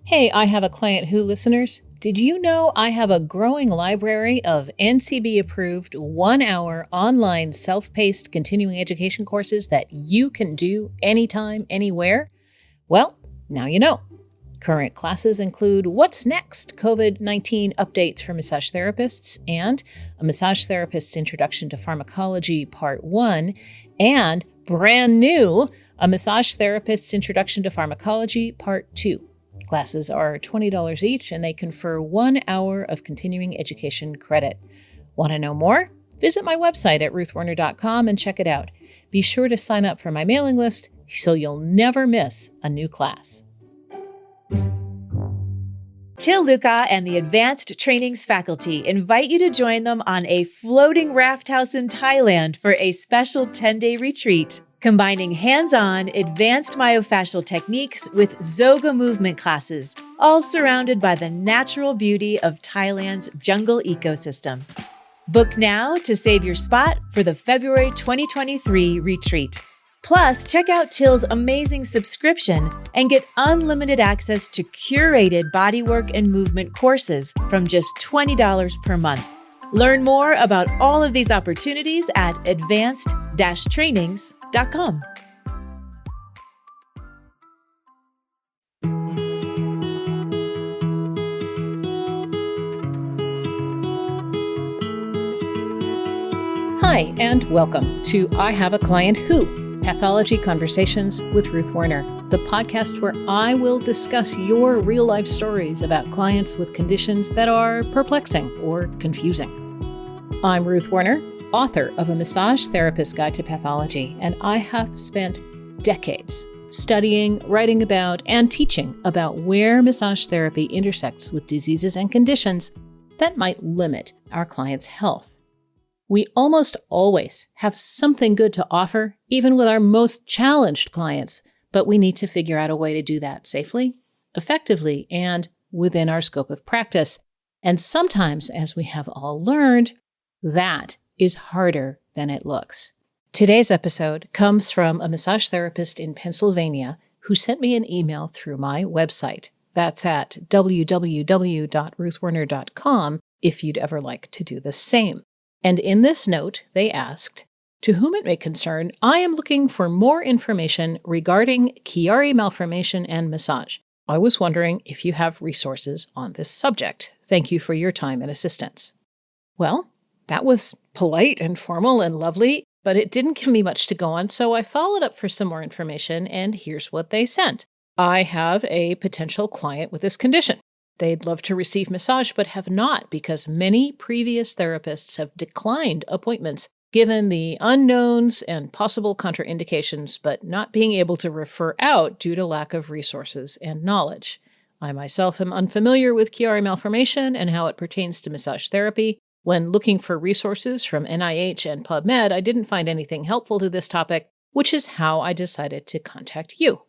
Hey, I have a client who listeners. Did you know I have a growing library of NCB-approved 1-hour online self-paced continuing education courses that you can do anytime, anywhere? Well, now you know. Current classes include What's Next? COVID-19 updates for massage therapists and a massage therapist's introduction to pharmacology part 1 and brand new, a massage therapist's introduction to pharmacology part 2. Classes are $20 each, and they confer 1 hour of continuing education credit. Want to know more? Visit my website at ruthwerner.com and check it out. Be sure to sign up for my mailing list so you'll never miss a new class. Till Luca and the Advanced Trainings faculty invite you to join them on a floating raft house in Thailand for a special 10-day retreat, combining hands-on advanced myofascial techniques with Zoga movement classes, all surrounded by the natural beauty of Thailand's jungle ecosystem. Book now to save your spot for the February 2023 retreat. Plus, check out Till's amazing subscription and get unlimited access to curated bodywork and movement courses from just $20 per month. Learn more about all of these opportunities at advanced-trainings.com. Hi, and welcome to I Have a Client Who, Pathology Conversations with Ruth Werner, the podcast where I will discuss your real-life stories about clients with conditions that are perplexing or confusing. I'm Ruth Werner, author of A Massage Therapist's Guide to Pathology, and I have spent decades studying, writing about, and teaching about where massage therapy intersects with diseases and conditions that might limit our clients' health. We almost always have something good to offer, even with our most challenged clients, but we need to figure out a way to do that safely, effectively, and within our scope of practice. And sometimes, as we have all learned, that is harder than it looks. Today's episode comes from a massage therapist in Pennsylvania who sent me an email through my website. That's at www.ruthwerner.com if you'd ever like to do the same. And in this note, they asked, "To whom it may concern, I am looking for more information regarding Chiari malformation and massage. I was wondering if you have resources on this subject. Thank you for your time and assistance." Well, that was polite and formal and lovely, but it didn't give me much to go on, so I followed up for some more information, and here's what they sent. I have a potential client with this condition. They'd love to receive massage, but have not because many previous therapists have declined appointments given the unknowns and possible contraindications, but not being able to refer out due to lack of resources and knowledge. I myself am unfamiliar with Chiari malformation and how it pertains to massage therapy. When looking for resources from NIH and PubMed, I didn't find anything helpful to this topic, which is how I decided to contact you.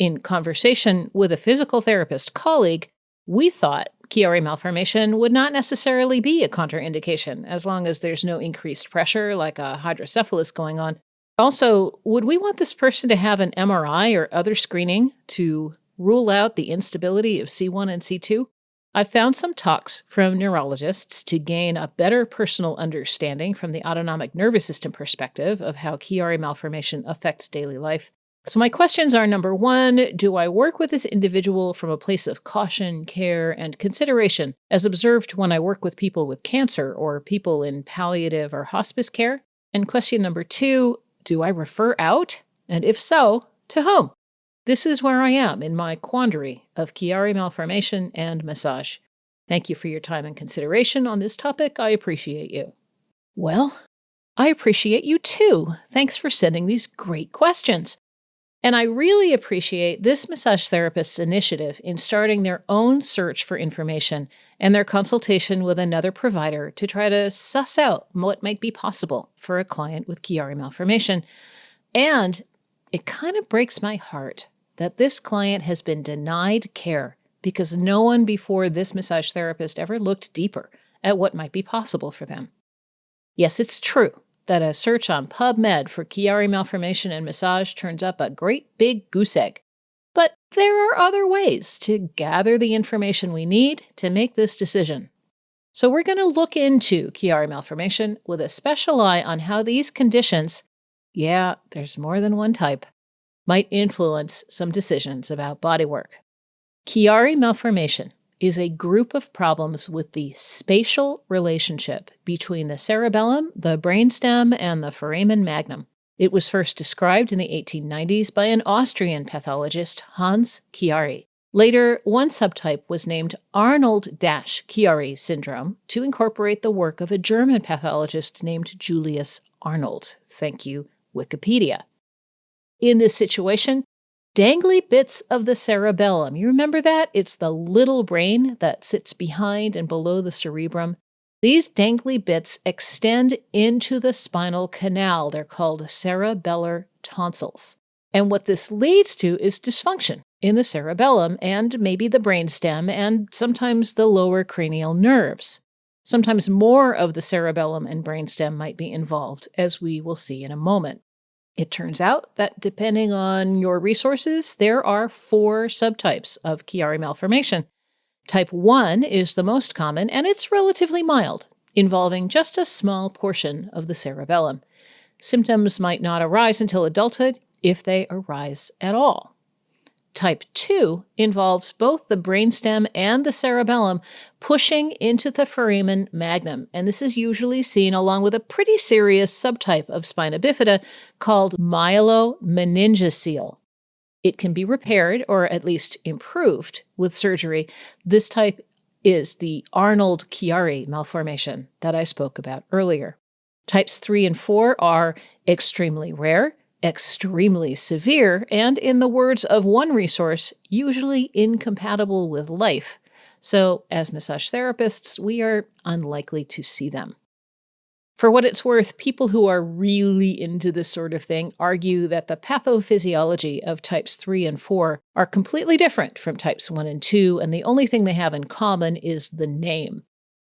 In conversation with a physical therapist colleague, we thought Chiari malformation would not necessarily be a contraindication as long as there's no increased pressure like a hydrocephalus going on. Also, would we want this person to have an MRI or other screening to rule out the instability of C1 and C2? I found some talks from neurologists to gain a better personal understanding from the autonomic nervous system perspective of how Chiari malformation affects daily life. So my questions are, number one, do I work with this individual from a place of caution, care, and consideration, as observed when I work with people with cancer or people in palliative or hospice care? And question number two, do I refer out? And if so, to whom? This is where I am in my quandary of Chiari malformation and massage. Thank you for your time and consideration on this topic. I appreciate you. Well, I appreciate you too. Thanks for sending these great questions. And I really appreciate this massage therapist's initiative in starting their own search for information and their consultation with another provider to try to suss out what might be possible for a client with Chiari malformation. And it kind of breaks my heart that this client has been denied care because no one before this massage therapist ever looked deeper at what might be possible for them. Yes, it's true that a search on PubMed for Chiari malformation and massage turns up a great big goose egg. But there are other ways to gather the information we need to make this decision. So we're going to look into Chiari malformation with a special eye on how these conditions, yeah, there's more than one type, might influence some decisions about bodywork. Chiari malformation is a group of problems with the spatial relationship between the cerebellum, the brainstem, and the foramen magnum. It was first described in the 1890s by an Austrian pathologist, Hans Chiari. Later, one subtype was named Arnold-Chiari syndrome to incorporate the work of a German pathologist named Julius Arnold. Thank you, Wikipedia. In this situation, dangly bits of the cerebellum, you remember that? It's the little brain that sits behind and below the cerebrum. These dangly bits extend into the spinal canal. They're called cerebellar tonsils. And what this leads to is dysfunction in the cerebellum and maybe the brainstem and sometimes the lower cranial nerves. Sometimes more of the cerebellum and brainstem might be involved, as we will see in a moment. It turns out that depending on your resources, there are 4 subtypes of Chiari malformation. Type 1 is the most common, and it's relatively mild, involving just a small portion of the cerebellum. Symptoms might not arise until adulthood, if they arise at all. Type 2 involves both the brainstem and the cerebellum pushing into the foramen magnum, and this is usually seen along with a pretty serious subtype of spina bifida called myelomeningocele. It can be repaired, or at least improved, with surgery. This type is the Arnold-Chiari malformation that I spoke about earlier. Types 3 and 4 are extremely rare, extremely severe, and in the words of one resource, usually incompatible with life. So, as massage therapists, we are unlikely to see them. For what it's worth, people who are really into this sort of thing argue that the pathophysiology of types 3 and 4 are completely different from types 1 and 2, and the only thing they have in common is the name.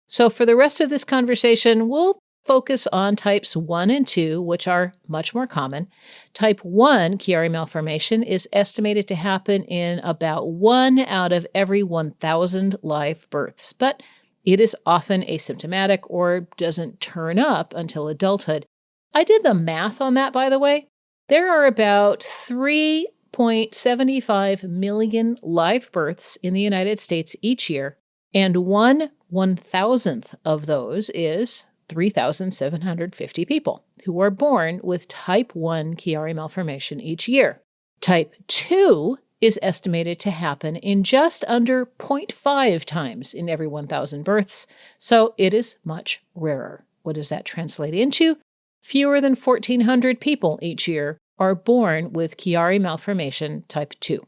So for the rest of this conversation, we'll focus on types 1 and 2, which are much more common. Type 1 Chiari malformation is estimated to happen in about 1 out of every 1,000 live births, but it is often asymptomatic or doesn't turn up until adulthood. I did the math on that, by the way. There are about 3.75 million live births in the United States each year, and 1/1,000th of those is 3,750 people who are born with type 1 Chiari malformation each year. Type 2 is estimated to happen in just under 0.5 times in every 1,000 births, so it is much rarer. What does that translate into? Fewer than 1,400 people each year are born with Chiari malformation type 2.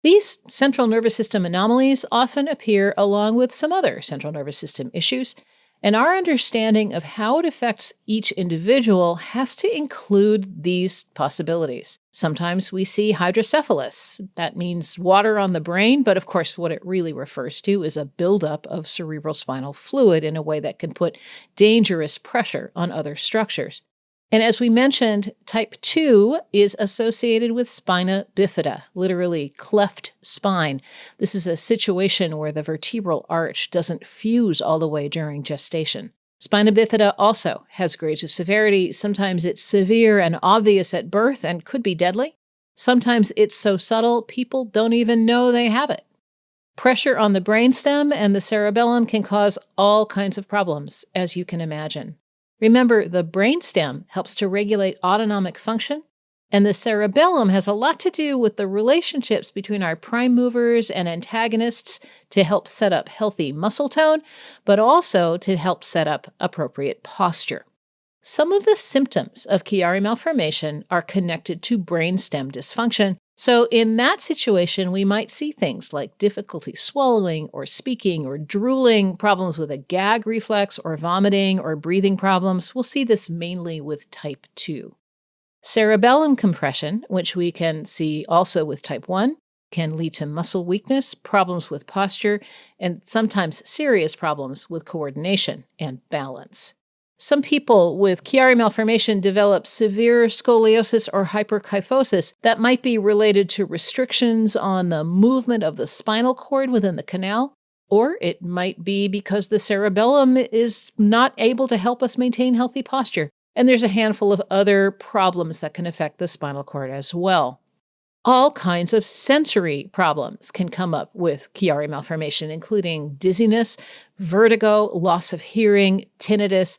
These central nervous system anomalies often appear along with some other central nervous system issues, and our understanding of how it affects each individual has to include these possibilities. Sometimes we see hydrocephalus. That means water on the brain, but of course what it really refers to is a buildup of cerebrospinal fluid in a way that can put dangerous pressure on other structures. And as we mentioned, type 2 is associated with spina bifida, literally cleft spine. This is a situation where the vertebral arch doesn't fuse all the way during gestation. Spina bifida also has grades of severity. Sometimes it's severe and obvious at birth and could be deadly. Sometimes it's so subtle people don't even know they have it. Pressure on the brainstem and the cerebellum can cause all kinds of problems, as you can imagine. Remember, the brainstem helps to regulate autonomic function, and the cerebellum has a lot to do with the relationships between our prime movers and antagonists to help set up healthy muscle tone, but also to help set up appropriate posture. Some of the symptoms of Chiari malformation are connected to brainstem dysfunction. So in that situation, we might see things like difficulty swallowing or speaking or drooling, problems with a gag reflex or vomiting or breathing problems. We'll see this mainly with type 2. Cerebellum compression, which we can see also with type 1, can lead to muscle weakness, problems with posture, and sometimes serious problems with coordination and balance. Some people with Chiari malformation develop severe scoliosis or hyperkyphosis that might be related to restrictions on the movement of the spinal cord within the canal, or it might be because the cerebellum is not able to help us maintain healthy posture. And there's a handful of other problems that can affect the spinal cord as well. All kinds of sensory problems can come up with Chiari malformation, including dizziness, vertigo, loss of hearing, tinnitus,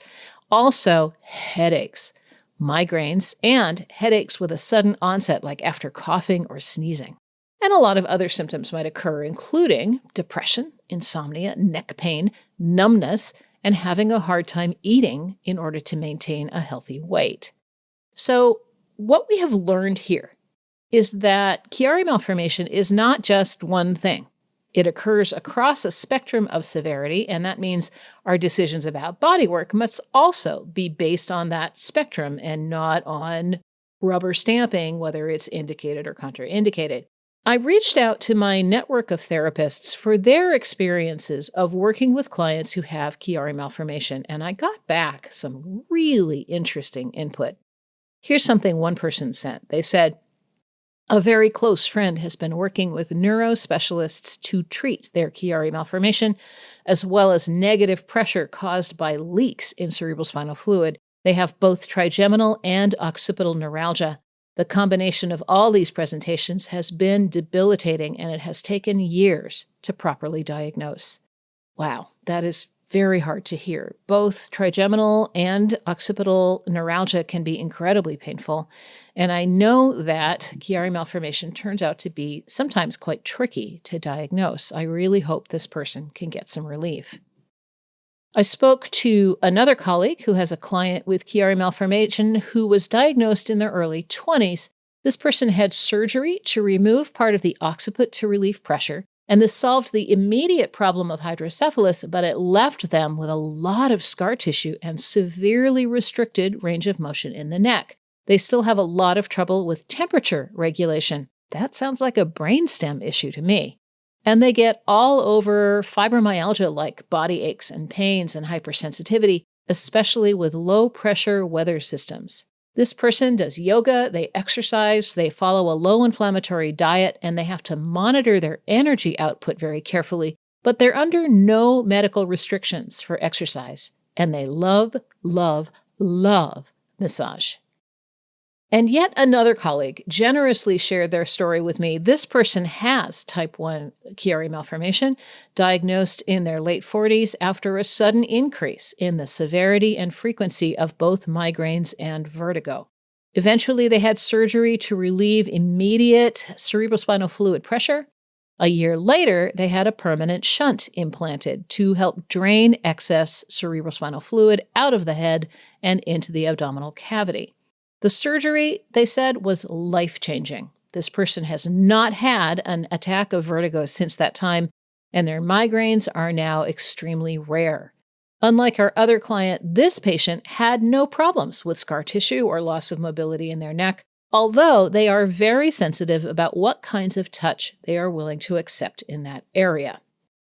also headaches, migraines, and headaches with a sudden onset, like after coughing or sneezing. And a lot of other symptoms might occur, including depression, insomnia, neck pain, numbness, and having a hard time eating in order to maintain a healthy weight. So, what we have learned here is that Chiari malformation is not just one thing. It occurs across a spectrum of severity, and that means our decisions about bodywork must also be based on that spectrum and not on rubber stamping, whether it's indicated or contraindicated. I reached out to my network of therapists for their experiences of working with clients who have Chiari malformation, and I got back some really interesting input. Here's something one person sent. They said, a very close friend has been working with neurospecialists to treat their Chiari malformation, as well as negative pressure caused by leaks in cerebrospinal fluid. They have both trigeminal and occipital neuralgia. The combination of all these presentations has been debilitating, and it has taken years to properly diagnose. Wow, that is very hard to hear. Both trigeminal and occipital neuralgia can be incredibly painful, and I know that Chiari malformation turns out to be sometimes quite tricky to diagnose. I really hope this person can get some relief. I spoke to another colleague who has a client with Chiari malformation who was diagnosed in their early 20s. This person had surgery to remove part of the occiput to relieve pressure, and this solved the immediate problem of hydrocephalus, but it left them with a lot of scar tissue and severely restricted range of motion in the neck. They still have a lot of trouble with temperature regulation. That sounds like a brainstem issue to me. And they get all over fibromyalgia like body aches and pains and hypersensitivity, especially with low-pressure weather systems. This person does yoga, they exercise, they follow a low-inflammatory diet, and they have to monitor their energy output very carefully, but they're under no medical restrictions for exercise, and they love, love, love massage. And yet another colleague generously shared their story with me. This person has type 1 Chiari malformation, diagnosed in their late 40s after a sudden increase in the severity and frequency of both migraines and vertigo. Eventually, they had surgery to relieve immediate cerebrospinal fluid pressure. A year later, they had a permanent shunt implanted to help drain excess cerebrospinal fluid out of the head and into the abdominal cavity. The surgery, they said, was life-changing. This person has not had an attack of vertigo since that time, and their migraines are now extremely rare. Unlike our other client, this patient had no problems with scar tissue or loss of mobility in their neck, although they are very sensitive about what kinds of touch they are willing to accept in that area.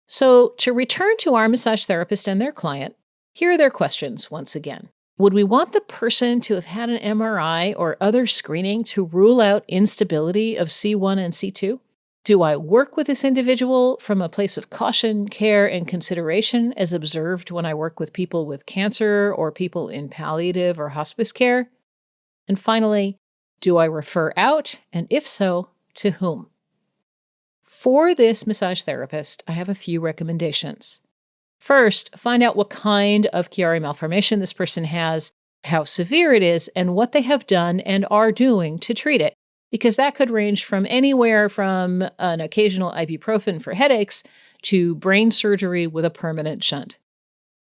So, to return to our massage therapist and their client, here are their questions once again. Would we want the person to have had an MRI or other screening to rule out instability of C1 and C2? Do I work with this individual from a place of caution, care, and consideration as observed when I work with people with cancer or people in palliative or hospice care? And finally, do I refer out, and if so, to whom? For this massage therapist, I have a few recommendations. First, find out what kind of Chiari malformation this person has, how severe it is, and what they have done and are doing to treat it, because that could range from anywhere from an occasional ibuprofen for headaches to brain surgery with a permanent shunt.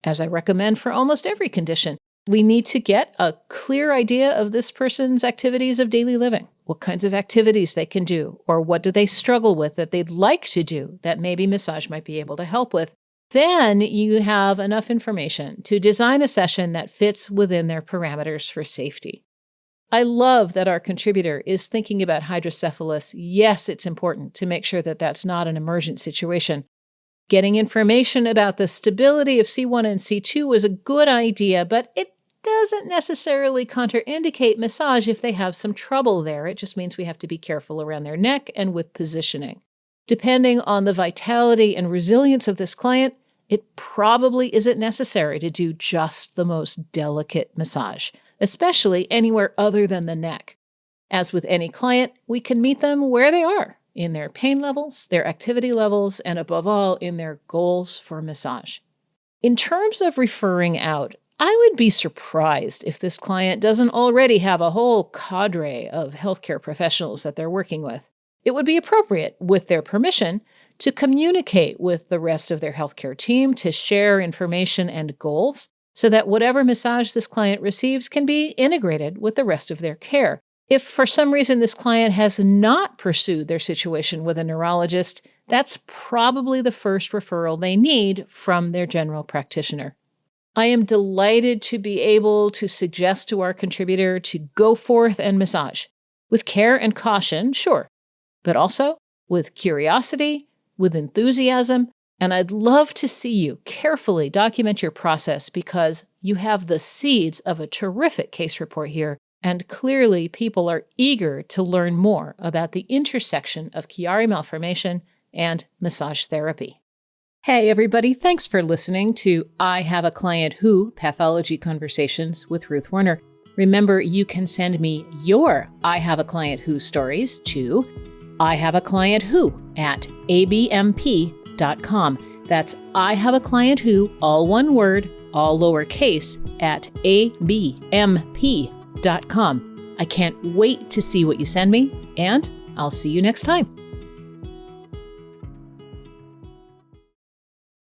As I recommend for almost every condition, we need to get a clear idea of this person's activities of daily living, what kinds of activities they can do, or what do they struggle with that they'd like to do that maybe massage might be able to help with. Then you have enough information to design a session that fits within their parameters for safety. I love that our contributor is thinking about hydrocephalus. Yes, it's important to make sure that that's not an emergent situation. Getting information about the stability of C1 and C2 is a good idea, but it doesn't necessarily contraindicate massage if they have some trouble there. It just means we have to be careful around their neck and with positioning. Depending on the vitality and resilience of this client, it probably isn't necessary to do just the most delicate massage, especially anywhere other than the neck. As with any client, we can meet them where they are, in their pain levels, their activity levels, and above all, in their goals for massage. In terms of referring out, I would be surprised if this client doesn't already have a whole cadre of healthcare professionals that they're working with. It would be appropriate, with their permission, to communicate with the rest of their healthcare team to share information and goals so that whatever massage this client receives can be integrated with the rest of their care. If for some reason this client has not pursued their situation with a neurologist, that's probably the first referral they need from their general practitioner. I am delighted to be able to suggest to our contributor to go forth and massage. With care and caution, sure, but also with curiosity, with enthusiasm, and I'd love to see you carefully document your process because you have the seeds of a terrific case report here. And clearly, people are eager to learn more about the intersection of Chiari malformation and massage therapy. Hey, everybody. Thanks for listening to I Have a Client Who Pathology Conversations with Ruth Werner. Remember, you can send me your I Have a Client Who stories to ihaveaclientwho@abmp.com. That's I Have a Client Who, all one word, all lowercase, at abmp.com. I can't wait to see what you send me, and I'll see you next time.